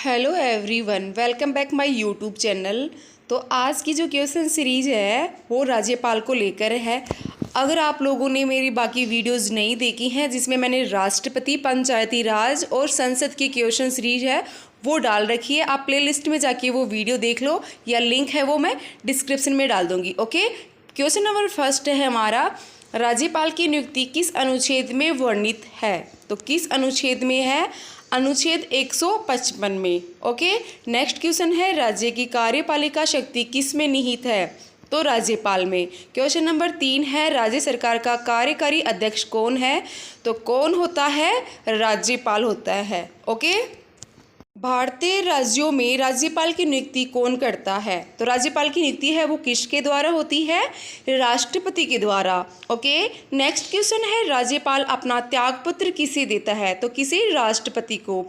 Hello everyone, welcome back my YouTube channel. तो आज की जो क्वेश्चन सीरीज है वो राज्यपाल को लेकर है। अगर आप लोगों ने मेरी बाकी वीडियोस नहीं देखी हैं जिसमें मैंने राष्ट्रपति, पंचायती राज और संसद की क्वेश्चन सीरीज है वो डाल रखी है, आप प्लेलिस्ट में जाके वो वीडियो देख लो या लिंक है वो मैं डिस्क्रिप्शन में डाल दूँगी। ओके, क्वेश्चन नंबर फर्स्ट है हमारा, राज्यपाल की नियुक्ति किस अनुच्छेद में वर्णित है? तो किस अनुच्छेद में है? अनुच्छेद 155 में। ओके, नेक्स्ट क्वेश्चन है, राज्य की कार्यपालिका शक्ति किस में निहित है? तो राज्यपाल में। क्वेश्चन नंबर 3 है, राज्य सरकार का कार्यकारी अध्यक्ष कौन है? तो कौन होता है? राज्यपाल होता है। ओके, भारतीय राज्यों में राज्यपाल की नियुक्ति कौन करता है? तो राज्यपाल की नियुक्ति है वो किसके द्वारा होती है? राष्ट्रपति के द्वारा। ओके, नेक्स्ट क्वेश्चन है, राज्यपाल अपना त्यागपत्र किसे देता है? तो किसे? राष्ट्रपति को।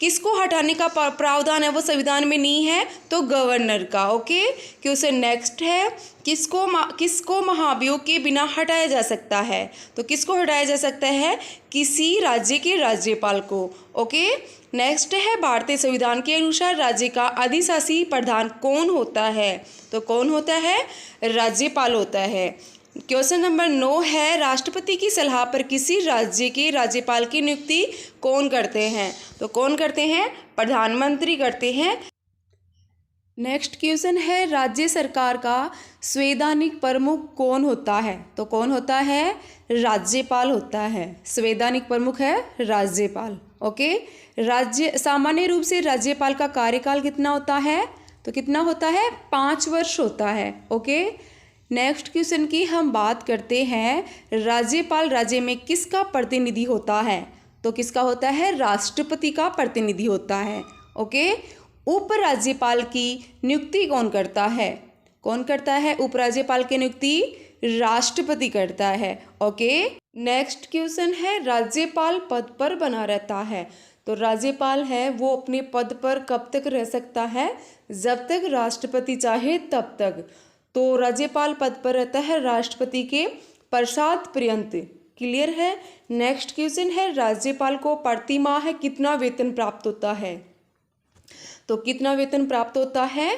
किसको हटाने का प्रावधान है वो संविधान में नहीं है? तो गवर्नर का। ओके, क्वेश्चन नेक्स्ट है, किसको महाभियोग के बिना हटाया जा सकता है? तो किसको हटाया जा सकता है? किसी राज्य के राज्यपाल को। ओके, नेक्स्ट है, भारतीय संविधान के अनुसार राज्य का अधिशासी प्रधान कौन होता है? तो कौन होता है? राज्यपाल होता है। क्वेश्चन नंबर 9 है, राष्ट्रपति की सलाह पर किसी राज्य के राज्यपाल की नियुक्ति कौन करते हैं? तो कौन करते हैं? प्रधानमंत्री करते हैं। नेक्स्ट क्वेश्चन है, राज्य सरकार का संवैधानिक प्रमुख कौन होता है? तो कौन होता है? राज्यपाल होता है। संवैधानिक प्रमुख है राज्यपाल। ओके, राज्य सामान्य रूप से राज्यपाल का कार्यकाल कितना होता है? तो कितना होता है? 5 वर्ष होता है। ओके, नेक्स्ट क्वेश्चन की हम बात करते हैं, राज्यपाल राज्य में किसका प्रतिनिधि होता है? तो किसका होता है? राष्ट्रपति का प्रतिनिधि होता है। ओके, उपराज्यपाल की नियुक्ति कौन करता है? कौन करता है उपराज्यपाल की नियुक्ति? राष्ट्रपति करता है। ओके, नेक्स्ट क्वेश्चन है, राज्यपाल पद पर बना रहता है। तो राज्यपाल है वो अपने पद पर कब तक रह सकता है? जब तक राष्ट्रपति चाहे तब तक। तो राज्यपाल पद पर रहता है राष्ट्रपति के पश्चात पर्यंत। क्लियर है? नेक्स्ट क्वेश्चन है, राज्यपाल को प्रति माह कितना वेतन प्राप्त होता है? तो कितना वेतन प्राप्त होता है?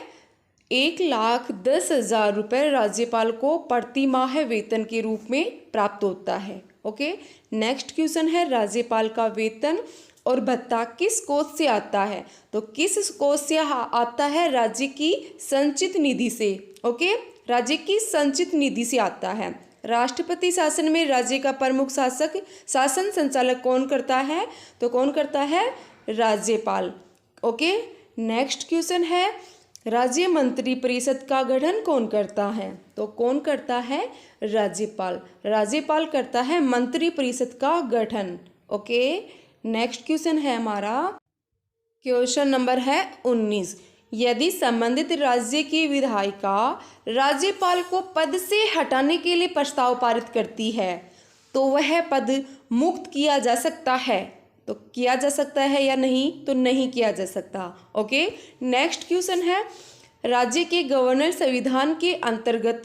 1,10,000 रुपये राज्यपाल को प्रति माह वेतन के रूप में प्राप्त होता है। ओके, नेक्स्ट क्वेश्चन है, राज्यपाल का वेतन और भत्ता किस कोष से आता है? तो किस कोष से आता है? राज्य की संचित निधि से। ओके, राज्य की संचित निधि से आता है। राष्ट्रपति शासन में राज्य का प्रमुख शासन संचालक कौन करता है? तो कौन करता है? राज्यपाल। ओके, नेक्स्ट क्वेश्चन है, राज्य मंत्री परिषद का गठन कौन करता है? तो कौन करता है? राज्यपाल। राज्यपाल करता है मंत्री परिषद का गठन। ओके, नेक्स्ट क्वेश्चन है हमारा, क्वेश्चन नंबर है 19, यदि संबंधित राज्य की विधायिका राज्यपाल को पद से हटाने के लिए प्रस्ताव पारित करती है तो वह पद मुक्त किया जा सकता है? तो किया जा सकता है या नहीं? तो नहीं किया जा सकता। ओके, नेक्स्ट क्वेश्चन है, राज्य के गवर्नर संविधान के अंतर्गत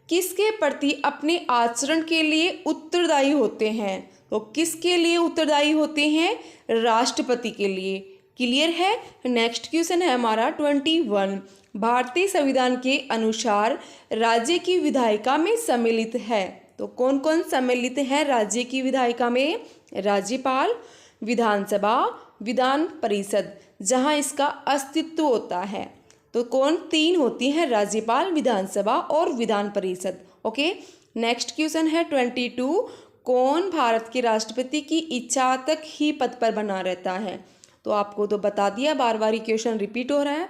किसके प्रति अपने आचरण के लिए उत्तरदायी होते हैं? तो किसके लिए उत्तरदायी होते हैं? राष्ट्रपति के लिए। क्लियर है? नेक्स्ट क्वेश्चन है हमारा 21, भारतीय संविधान के अनुसार राज्य की विधायिका में सम्मिलित है। तो कौन कौन सम्मिलित है राज्य की विधायिका में? राज्यपाल, विधानसभा, विधान परिषद, जहां इसका अस्तित्व होता है। तो कौन? 3 होती हैं, राज्यपाल, विधानसभा और Vidhan Parishad. Okay, next question है 22, कौन भारत के राष्ट्रपति की इच्छा तक ही पद पर बना रहता है? तो आपको तो बता दिया, बार बार क्वेश्चन रिपीट हो रहा है।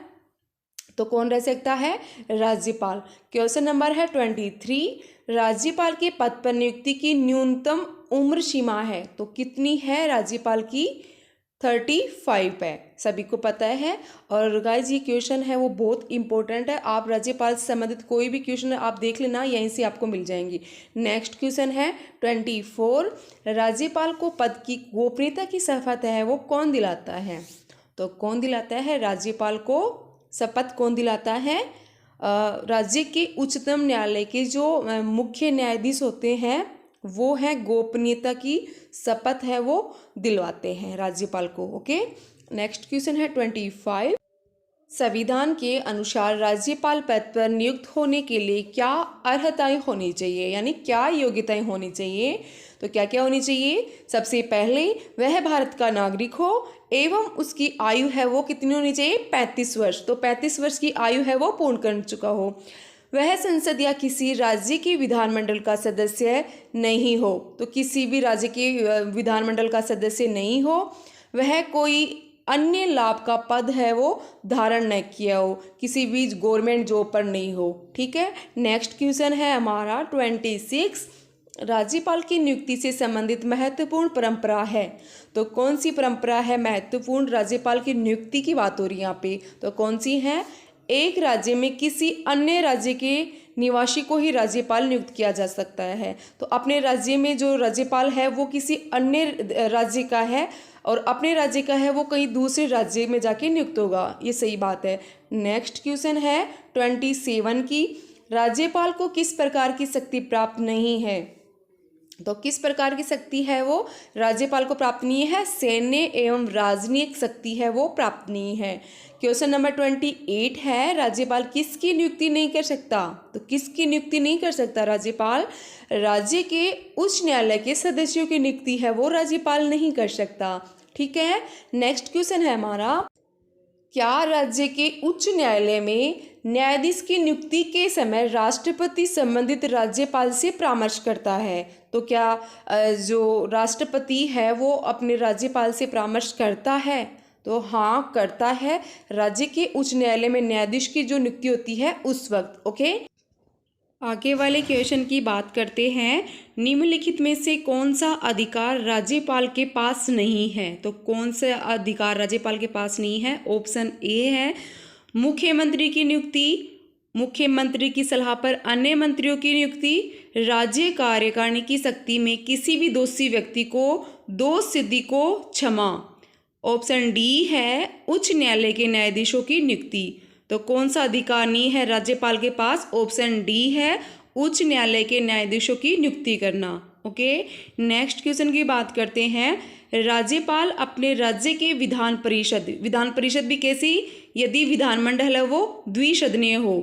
तो कौन रह सकता है? राज्यपाल। क्वेश्चन नंबर है 23, राज्यपाल के पद पर नियुक्ति की न्यूनतम उम्र सीमा है। तो कितनी है राज्यपाल की? 35 है, सभी को पता है। और गाइज ये क्वेश्चन है वो बहुत इंपॉर्टेंट है, आप राज्यपाल से संबंधित कोई भी क्वेश्चन आप देख लेना, यहीं से आपको मिल जाएंगी। नेक्स्ट क्वेश्चन है 24, राज्यपाल को पद की गोपनीयता की शपथ है वो कौन दिलाता है? तो कौन दिलाता है? राज्यपाल को शपथ कौन दिलाता है? राज्य के उच्चतम न्यायालय के जो मुख्य न्यायाधीश होते हैं वो हैं गोपनीयता की शपथ है वो दिलवाते हैं राज्यपाल को। ओके, नेक्स्ट क्वेश्चन है 25। संविधान के अनुसार राज्यपाल पद पर नियुक्त होने के लिए क्या अर्हताएं होनी चाहिए, यानी क्या योग्यताएं होनी चाहिए। तो क्या क्या होनी चाहिए। सबसे पहले वह भारत का नागरिक हो एवं उसकी आयु है वो कितनी होनी चाहिए, 35 वर्ष। तो 35 वर्ष की आयु है वो पूर्ण कर चुका हो। वह संसद या किसी राज्य के विधानमंडल का सदस्य नहीं हो। तो किसी भी राज्य के विधानमंडल का सदस्य नहीं हो। वह कोई अन्य लाभ का पद है वो धारण न किया हो, किसी भी गवर्नमेंट जॉब पर नहीं हो। ठीक है। नेक्स्ट क्वेश्चन है हमारा 26। राज्यपाल की नियुक्ति से संबंधित महत्वपूर्ण परंपरा है। तो कौन सी परंपरा है महत्वपूर्ण, राज्यपाल की नियुक्ति की बात हो रही है यहाँ पे। तो कौन सी है। एक राज्य में किसी अन्य राज्य के निवासी को ही राज्यपाल नियुक्त किया जा सकता है। तो अपने राज्य में जो राज्यपाल है वो किसी अन्य राज्य का है और अपने राज्य का है वो कहीं दूसरे राज्य में जाके नियुक्त होगा, ये सही बात है। नेक्स्ट क्वेश्चन है 27 की। राज्यपाल को किस प्रकार की शक्ति प्राप्त नहीं है। तो किस प्रकार की शक्ति है वो राज्यपाल को प्राप्त नहीं है, सैन्य एवं राजनीतिक शक्ति है वो प्राप्त नहीं है। क्वेश्चन नंबर 28 है राज्यपाल किसकी नियुक्ति नहीं कर सकता। तो किसकी नियुक्ति नहीं कर सकता राज्यपाल, राज्य के उच्च न्यायालय के सदस्यों की नियुक्ति है वो राज्यपाल नहीं कर सकता। ठीक है। नेक्स्ट क्वेश्चन है हमारा, क्या राज्य के उच्च न्यायालय में न्यायाधीश की नियुक्ति के समय राष्ट्रपति संबंधित राज्यपाल से परामर्श करता है। तो क्या जो राष्ट्रपति है वो अपने राज्यपाल से परामर्श करता है। तो हाँ करता है, राज्य के उच्च न्यायालय में न्यायाधीश की जो नियुक्ति होती है उस वक्त। ओके। आगे वाले क्वेश्चन की बात करते हैं। निम्नलिखित में से कौन सा अधिकार राज्यपाल के पास नहीं है। तो कौन सा अधिकार राज्यपाल के पास नहीं है। ऑप्शन ए है मुख्यमंत्री की नियुक्ति, मुख्यमंत्री की सलाह पर अन्य मंत्रियों की नियुक्ति, राज्य कार्यकारिणी की शक्ति में किसी भी दोषी व्यक्ति को दोष सिद्धि को क्षमा। ऑप्शन डी है उच्च न्यायालय के न्यायाधीशों की नियुक्ति। तो कौन सा अधिकार नहीं है राज्यपाल के पास। ऑप्शन डी है उच्च न्यायालय के न्यायाधीशों की नियुक्ति करना। ओके। नेक्स्ट क्वेश्चन की बात करते हैं। राज्यपाल अपने राज्य के विधान परिषद भी कैसी, यदि विधानमंडल है वो द्विसदनीय हो।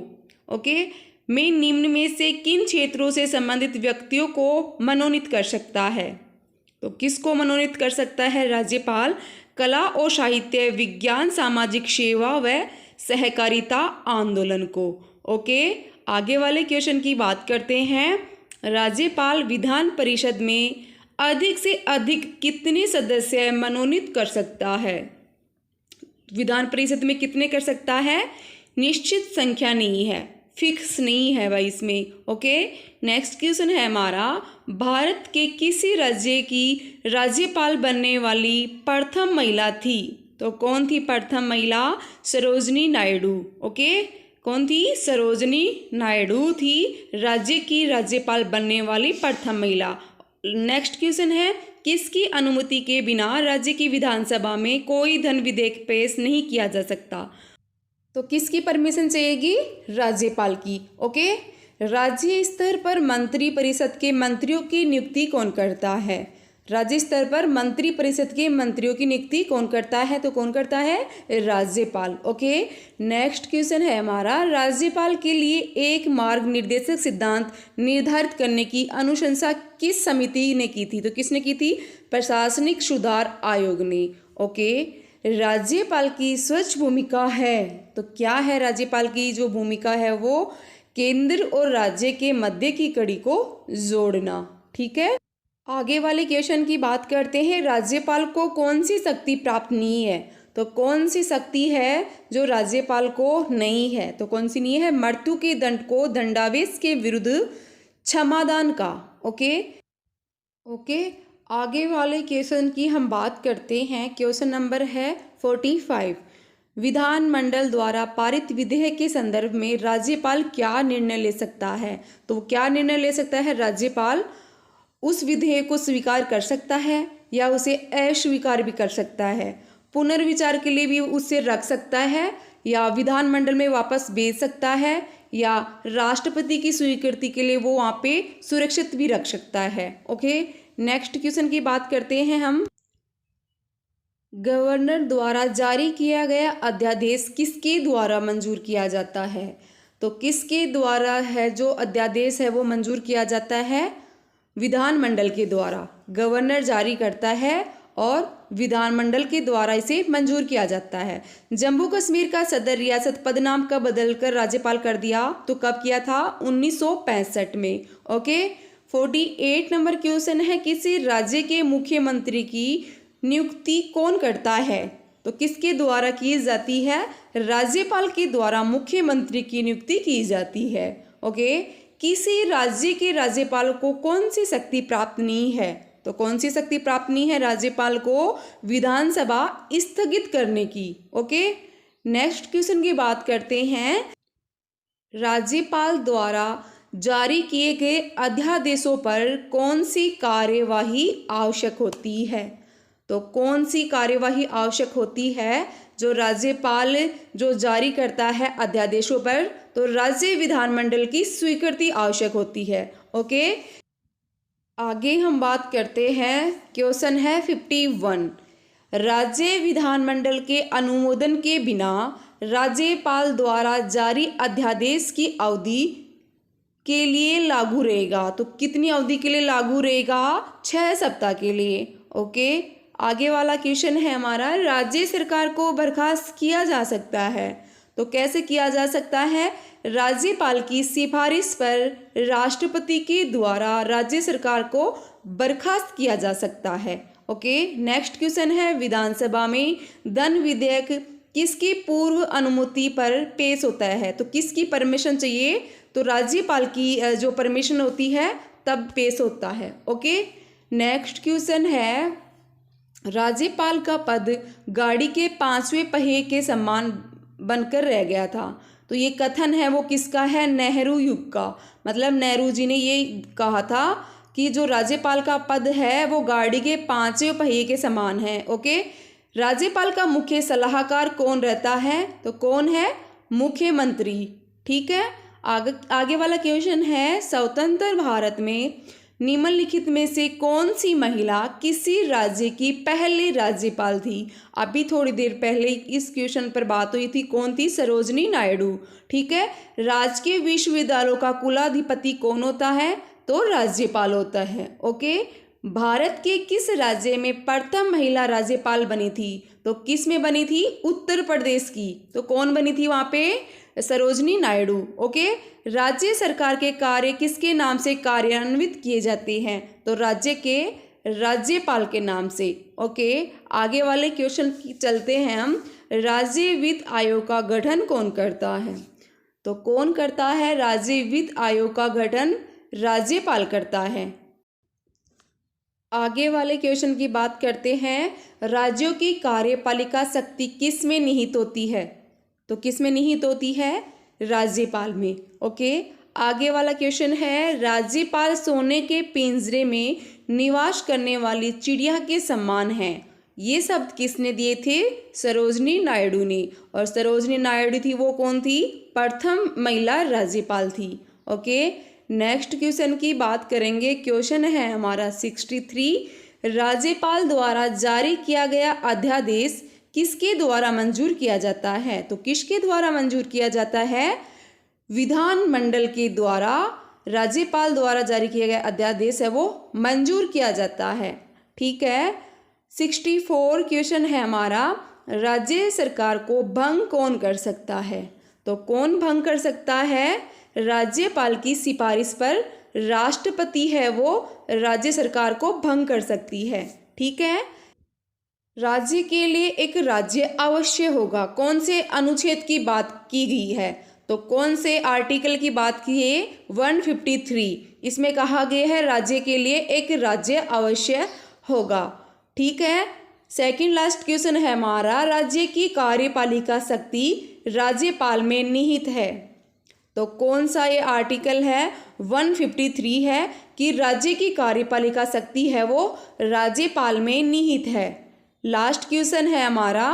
ओके। में निम्न में से किन क्षेत्रों से संबंधित व्यक्तियों को मनोनीत कर सकता है। तो किसको मनोनीत कर सकता है राज्यपाल, कला और साहित्य, विज्ञान, सामाजिक सेवा व सहकारिता आंदोलन को। ओके। आगे वाले क्वेश्चन की बात करते हैं। राज्यपाल विधान परिषद में अधिक से अधिक कितने सदस्य मनोनीत कर सकता है। विधान परिषद में कितने कर सकता है, निश्चित संख्या नहीं है, फिक्स नहीं है भाई इसमें। ओके। नेक्स्ट क्वेश्चन है हमारा, भारत के किसी राज्य की राज्यपाल बनने वाली प्रथम महिला थी। तो कौन थी प्रथम महिला, सरोजनी नायडू। ओके। कौन थी, सरोजनी नायडू थी राज्य की राज्यपाल बनने वाली प्रथम महिला। नेक्स्ट क्वेश्चन है, किसकी अनुमति के बिना राज्य की विधानसभा में कोई धन विधेयक पेश नहीं किया जा सकता। तो किसकी परमिशन चाहिएगी, राज्यपाल की। ओके। राज्य स्तर पर मंत्री परिषद के मंत्रियों की नियुक्ति कौन करता है। राज्य स्तर पर मंत्री परिषद के मंत्रियों की नियुक्ति कौन करता है। तो कौन करता है, राज्यपाल। ओके। नेक्स्ट क्वेश्चन है हमारा, राज्यपाल के लिए एक मार्ग निर्देशक सिद्धांत निर्धारित करने की अनुशंसा किस समिति ने की थी। तो किसने की थी, प्रशासनिक सुधार आयोग ने। ओके। राज्यपाल की स्वच्छ भूमिका है। तो क्या है राज्यपाल की जो भूमिका है वो केंद्र और राज्य के मध्य की कड़ी को जोड़ना। ठीक है। आगे वाले क्वेश्चन की बात करते हैं। राज्यपाल को कौन सी शक्ति प्राप्त नहीं है। तो कौन सी शक्ति है जो राज्यपाल को नहीं है। तो कौन सी नहीं है, मृत्यु के दंड को दंडावेश के विरुद्ध क्षमादान का। ओके। ओके। आगे वाले क्वेश्चन की हम बात करते हैं। क्वेश्चन नंबर है 45। विधानमंडल द्वारा पारित विधेयक के संदर्भ में राज्यपाल क्या निर्णय ले सकता है। तो क्या निर्णय ले सकता है, राज्यपाल उस विधेयक को स्वीकार कर सकता है या उसे अस्वीकार भी कर सकता है, पुनर्विचार के लिए भी उसे रख सकता है या विधानमंडल में वापस भेज सकता है या राष्ट्रपति की स्वीकृति के लिए वो वहाँ पे सुरक्षित भी रख सकता है। ओके। नेक्स्ट क्वेश्चन की बात करते हैं हम। गवर्नर द्वारा जारी किया गया अध्यादेश किसके द्वारा मंजूर किया जाता है? तो किसके द्वारा है जो अध्यादेश है वो मंजूर किया जाता है? विधानमंडल के द्वारा। गवर्नर जारी करता है और विधानमंडल के द्वारा इसे मंजूर किया जाता है। जम्मू कश्मीर का सदर रियासत पदनाम का बदलकर राज्यपाल कर दिया, तो कब किया था? 1965 में। ओके, 48 नंबर क्वेश्चन है, किसी राज्य के मुख्यमंत्री की नियुक्ति कौन करता है? तो किसके द्वारा की जाती है? राज्यपाल के द्वारा मुख्यमंत्री की नियुक्ति की जाती है। ओके, किसी राज्य के राज्यपाल को कौन सी शक्ति प्राप्त नहीं है? तो कौन सी शक्ति प्राप्त नहीं है राज्यपाल को? विधानसभा स्थगित करने की। ओके, नेक्स्ट क्वेश्चन की बात करते हैं। राज्यपाल द्वारा जारी किए गए अध्यादेशों पर कौन सी कार्यवाही आवश्यक होती है? तो कौन सी कार्यवाही आवश्यक होती है जो राज्यपाल जो जारी करता है अध्यादेशों पर? तो राज्य विधानमंडल की स्वीकृति आवश्यक होती है। ओके, आगे हम बात करते हैं। क्वेश्चन है 51। राज्य विधानमंडल के अनुमोदन के बिना राज्यपाल द्वारा जारी अध्यादेश की अवधि के लिए लागू रहेगा। तो कितनी अवधि के लिए लागू रहेगा? 6 सप्ताह के लिए। ओके, आगे वाला क्वेश्चन है हमारा, राज्य सरकार को बर्खास्त किया जा सकता है। तो कैसे किया जा सकता है? राज्यपाल की सिफारिश पर राष्ट्रपति के द्वारा राज्य सरकार को बर्खास्त किया जा सकता है। ओके, नेक्स्ट क्वेश्चन है, विधानसभा में धन विधेयक किसकी पूर्व अनुमति पर पेश होता है? तो किसकी परमिशन चाहिए? तो राज्यपाल की जो परमिशन होती है तब पेश होता है। ओके, नेक्स्ट क्वेश्चन है, राज्यपाल का पद गाड़ी के 5वें पहिए के समान बनकर रह गया था। तो ये कथन है वो किसका है? नेहरू युग का। मतलब नेहरू जी ने ये कहा था कि जो राज्यपाल का पद है वो गाड़ी के 5वें पहिए के समान है। ओके, राज्यपाल का मुख्य सलाहकार कौन रहता है? तो कौन है? मुख्यमंत्री। ठीक है, आगे वाला क्वेश्चन है, स्वतंत्र भारत में निम्नलिखित में से कौन सी महिला किसी राज्य की पहली राज्यपाल थी? अभी थोड़ी देर पहले इस क्वेश्चन पर बात हुई थी, कौन थी? सरोजनी नायडू। ठीक है, राजकीय विश्वविद्यालयों का कुलाधिपति कौन होता है? तो राज्यपाल होता है। ओके, भारत के किस राज्य में प्रथम महिला राज्यपाल बनी थी? तो किस में बनी थी? उत्तर प्रदेश की। तो कौन बनी थी वहाँ पे? सरोजनी नायडू। ओके, राज्य सरकार के कार्य किसके नाम से कार्यान्वित किए जाते हैं? तो राज्य के राज्यपाल के नाम से। ओके, आगे वाले क्वेश्चन की चलते हैं हम। राज्य वित्त आयोग का गठन कौन करता है? तो कौन करता है? राज्य वित्त आयोग का गठन राज्यपाल करता है। आगे वाले क्वेश्चन की बात करते हैं, राज्यों की कार्यपालिका शक्ति किस में निहित होती है? तो किस में निहित होती है? राज्यपाल में। ओके, आगे वाला क्वेश्चन है, राज्यपाल सोने के पिंजरे में निवास करने वाली चिड़िया के समान है। ये शब्द किसने दिए थे? सरोजनी नायडू ने। और सरोजनी नायडू थी वो कौन थी? प्रथम महिला राज्यपाल थी। ओके, नेक्स्ट क्वेश्चन की बात करेंगे। क्वेश्चन है हमारा 63, राज्यपाल द्वारा जारी किया गया अध्यादेश किसके द्वारा मंजूर किया जाता है? तो किसके द्वारा मंजूर किया जाता है? विधानमंडल के द्वारा राज्यपाल द्वारा जारी किया गया अध्यादेश है वो मंजूर किया जाता है। ठीक है, 64 क्वेश्चन है हमारा, राज्य सरकार को भंग कौन कर सकता है? तो कौन भंग कर सकता है? राज्यपाल की सिफारिश पर राष्ट्रपति है वो राज्य सरकार को भंग कर सकती है। ठीक है, राज्य के लिए एक राज्य अवश्य होगा। कौन से अनुच्छेद की बात की गई है? तो कौन से आर्टिकल की बात की है? 153। इसमें कहा गया है राज्य के लिए एक राज्य अवश्य होगा। ठीक है, सेकंड लास्ट क्वेश्चन है हमारा, राज्य की कार्यपालिका शक्ति राज्यपाल में निहित है। तो कौन सा ये आर्टिकल है? 153 है कि राज्य की कार्यपालिका शक्ति है वो राज्यपाल में निहित है। लास्ट क्वेश्चन है हमारा,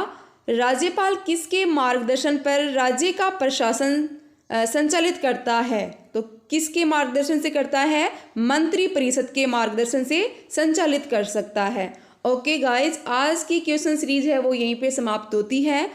राज्यपाल किसके मार्गदर्शन पर राज्य का प्रशासन संचालित करता है? तो किसके मार्गदर्शन से करता है? मंत्री परिषद के मार्गदर्शन से संचालित कर सकता है। ओके गाइज, आज की क्वेश्चन सीरीज है वो यहीं पे समाप्त होती है।